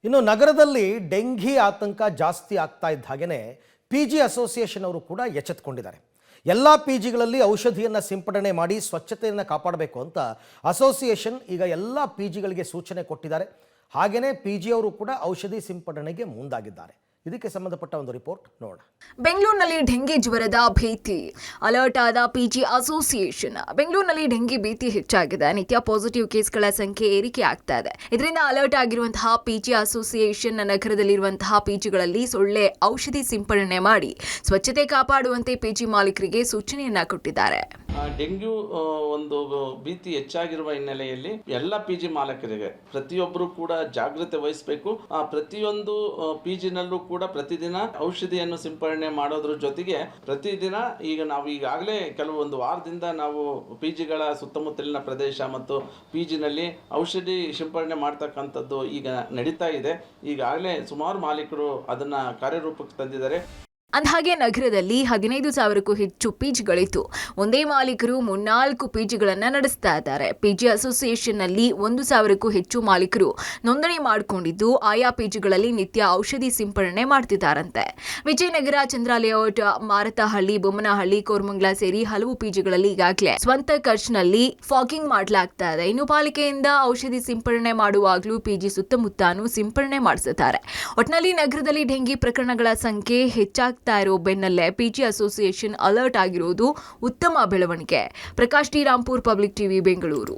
ಇನ್ನು ನಗರದಲ್ಲಿ ಡೆಂಘಿ ಆತಂಕ ಜಾಸ್ತಿ ಆಗ್ತಾ ಇದ್ದ ಹಾಗೆಯೇ ಪಿ.ಜಿ. ಅಸೋಸಿಯೇಷನ್ ಅವರು ಕೂಡ ಎಚ್ಚೆತ್ತುಕೊಂಡಿದ್ದಾರೆ. ಎಲ್ಲ ಪಿ.ಜಿಗಳಲ್ಲಿ ಔಷಧಿಯನ್ನು ಸಿಂಪಡಣೆ ಮಾಡಿ ಸ್ವಚ್ಛತೆಯನ್ನು ಕಾಪಾಡಬೇಕು ಅಂತ ಅಸೋಸಿಯೇಷನ್ ಈಗ ಎಲ್ಲ ಪಿ.ಜಿಗಳಿಗೆ ಸೂಚನೆ ಕೊಟ್ಟಿದ್ದಾರೆ. ಹಾಗೆಯೇ ಪಿ.ಜಿ. ಅವರು ಕೂಡ ಔಷಧಿ ಸಿಂಪಡಣೆಗೆ ಮುಂದಾಗಿದ್ದಾರೆ. ಇದಕ್ಕೆ ಸಂಬಂಧಪಟ್ಟ ಒಂದು ರಿಪೋರ್ಟ್ ನೋಡೋಣ. ಬೆಂಗಳೂರಿನಲ್ಲಿ ಡೆಂಗಿ ಜ್ವರದ ಭೀತಿ, ಅಲರ್ಟ್ ಆದ ಪಿಜಿ ಅಸೋಸಿಯೇಷನ್. ಬೆಂಗಳೂರಿನಲ್ಲಿ ಡೆಂಗಿ ಭೀತಿ ಹೆಚ್ಚಾಗಿದೆ. ನಿತ್ಯ ಪಾಸಿಟಿವ್ ಕೇಸ್ಗಳ ಸಂಖ್ಯೆ ಏರಿಕೆ ಆಗ್ತಾ ಇದೆ. ಇದರಿಂದ ಅಲರ್ಟ್ ಆಗಿರುವಂತಹ ಪಿಜಿ ಅಸೋಸಿಯೇಷನ್ ನಗರದಲ್ಲಿರುವಂತಹ ಪಿಜಿಗಳಲ್ಲಿ ಸೊಳ್ಳೆ ಔಷಧಿ ಸಿಂಪಡಣೆ ಮಾಡಿ ಸ್ವಚ್ಛತೆ ಕಾಪಾಡುವಂತೆ ಪಿಜಿ ಮಾಲೀಕರಿಗೆ ಸೂಚನೆಯನ್ನ ಕೊಟ್ಟಿದ್ದಾರೆ. ಡೆಂಗ್ಯೂ ಒಂದು ಭೀತಿ ಹೆಚ್ಚಾಗಿರುವ ಹಿನ್ನೆಲೆಯಲ್ಲಿ ಎಲ್ಲ ಪಿಜಿ ಮಾಲೀಕರಿಗೆ ಪ್ರತಿಯೊಬ್ಬರು ಕೂಡ ಜಾಗೃತಿ ವಹಿಸಬೇಕು. ಪ್ರತಿಯೊಂದು ಪಿಜಿನಲ್ಲೂ ಕೂಡ ಪ್ರತಿದಿನ ಔಷಧಿಯನ್ನು ಸಿಂಪಡಣೆ ಮಾಡೋದ್ರ ಜೊತೆಗೆ ಪ್ರತಿದಿನ ನಾವು ಈಗಾಗಲೇ ಕೆಲವೊಂದು ವಾರದಿಂದ ನಾವು ಪಿಜಿಗಳ ಸುತ್ತಮುತ್ತಲಿನ ಪ್ರದೇಶ ಮತ್ತು ಪಿಜಿನಲ್ಲಿ ಔಷಧಿ ಸಿಂಪಡಣೆ ಮಾಡ್ತಕ್ಕಂಥದ್ದು ಈಗ ನಡೀತಾ ಇದೆ. ಈಗಾಗಲೇ ಸುಮಾರು ಮಾಲೀಕರು ಅದನ್ನ ಕಾರ್ಯರೂಪಕ್ಕೆ ತಂದಿದ್ದಾರೆ. ಅಂದಹಾಗೆ ನಗರದಲ್ಲಿ 15,000ಕ್ಕೂ ಹೆಚ್ಚು ಪಿಜಿಗಳಿದ್ದು ಒಂದೇ ಮಾಲೀಕರು 3-4 ಪಿಜಿಗಳನ್ನು ನಡೆಸ್ತಾ ಇದ್ದಾರೆ. ಪಿಜಿ ಅಸೋಸಿಯೇಷನ್ನಲ್ಲಿ 1,000ಕ್ಕೂ ಹೆಚ್ಚು ಮಾಲೀಕರು ನೋಂದಣಿ ಮಾಡಿಕೊಂಡಿದ್ದು ಆಯಾ ಪಿಜಿಗಳಲ್ಲಿ ನಿತ್ಯ ಔಷಧಿ ಸಿಂಪಡಣೆ ಮಾಡ್ತಿದ್ದಾರಂತೆ. ವಿಜಯನಗರ, ಚಂದ್ರಲೇಔಟ್, ಮಾರತಹಳ್ಳಿ, ಬೊಮ್ಮನಹಳ್ಳಿ, ಕೋರಮಂಗಲ ಸೇರಿ ಹಲವು ಪಿಜಿಗಳಲ್ಲಿ ಈಗಾಗಲೇ ಸ್ವಂತ ಖರ್ಚಿನಲ್ಲಿ ಫಾಗಿಂಗ್ ಮಾಡಲಾಗ್ತಾ ಇದೆ. ಇನ್ನು ಪಾಲಿಕೆಯಿಂದ ಔಷಧಿ ಸಿಂಪಡಣೆ ಮಾಡುವಾಗಲೂ ಪಿಜಿ ಸುತ್ತಮುತ್ತಾನು ಸಿಂಪಡಣೆ ಮಾಡಿಸುತ್ತಾರೆ. ಒಟ್ಟಿನಲ್ಲಿ ನಗರದಲ್ಲಿ ಡೆಂಗಿ ಪ್ರಕರಣಗಳ ಸಂಖ್ಯೆ ಹೆಚ್ಚಾಗ್ತಾ ಇರೋ ಬೆನ್ನಲ್ಲೇ ಪಿಜಿ ಅಸೋಸಿಯೇಷನ್ ಅಲರ್ಟ್ ಆಗಿರೋದು ಉತ್ತಮ ಬೆಳವಣಿಗೆ. Prakash T. Rampur, public TV, Bengaluru.